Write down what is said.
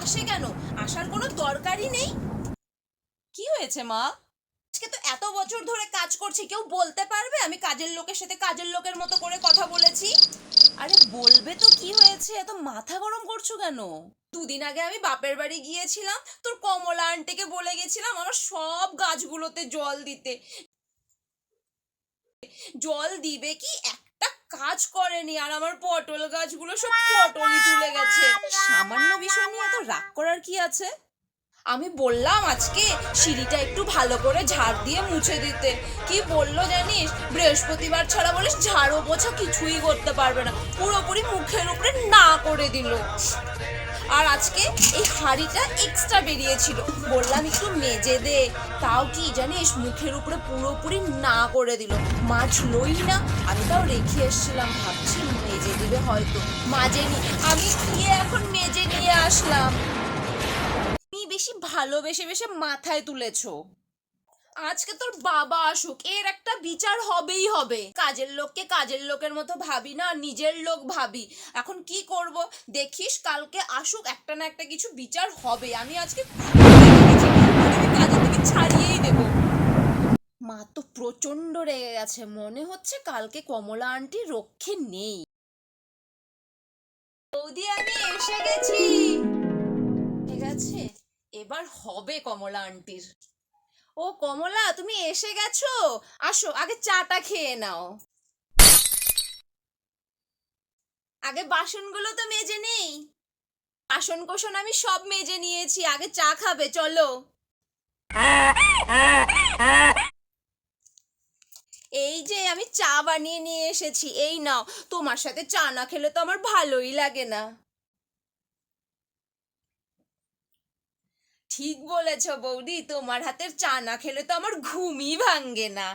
আসে কেন? আসার কোনো দরকারই নেই। কি হয়েছে মা? আজকে তো এত বছর ধরে কাজ করছি, কেউ বলতে পারবে আমি কাজের লোকের সাথে কাজের লোকের মতো করে কথা বলেছি? আরে বলবে তো কি হয়েছে, এত মাথা গরম করছো কেন? দুদিন আগে আমি বাপের বাড়ি গিয়েছিলাম, তোর কমলা আন্টিকে বলে গেছিলাম আমার সব গাছগুলোতে জল দিতে। জল দিবে কি, একটা কাজ করেনি, আর আমার পটল গাছগুলো সব পটলই তুলে গেছে। সামান্য বিষয় নিয়ে এত রাগ করার কি আছে? আমি বললাম আজকে সিঁড়িটা একটু ভালো করে ঝাড় দিয়ে মুছে দিতে, কি বললো জানিস? বৃহস্পতিবার ছাড়া বলিস ঝাড়ু পোছা কিছুই করতে পারবে না, পুরোপুরি মুখের উপরে না করে দিল। আর আজকে এই হাঁড়িটা এক্সট্রা বেরিয়েছিল, বললাম একটু মেজে দে, তাও কি জানিস মুখের উপরে পুরোপুরি না করে দিল, মাজলই না। আমি তাও রেখে এসেছিলাম, ভাবছি মেজে দিবে হয়তো, মাজেনি। আমি গিয়ে এখন মেজে নিয়ে আসলাম। তুমি বেশি ভালোবেসে বেশে মাথায় তুলেছো। আজকে তোর বাবা আসুক, এর একটা বিচার হবেই হবে। কাজের লোককে কাজের লোকের মতো ভাবি না, নিজের লোক ভাবি। এখন কি করব, দেখিস কালকে আসুক, একটা না একটা কিছু বিচার হবে। আমি আজকে কাজের থেকে ছাড়িয়েই দেব। মা তো প্রচন্ড রেগে গেছে, মনে হচ্ছে কালকে কমলা আন্টি রক্ষে নেই। বৌদি আমি এসে গেছি। ঠিক আছে, এবার হবে কমলা আন্টির। ও কমলা, তুমি এসে গেছো? আসো, আগে চাটা খেয়ে নাও। আগে বাসনগুলো তো মেজে নেই। বাসন কোসন আমি সব মেজে নিয়েছি, আগে চা খাবে চলো। এই যে আমি চা বানিয়ে নিয়ে এসেছি, এই নাও। তোমার সাথে চা না খেলে তো আমার ভালোই লাগে না। ঠিক বলেছো বৌদি, তোমার হাতের চা না খেলে তো আমার ঘুমই ভাঙ্গে না।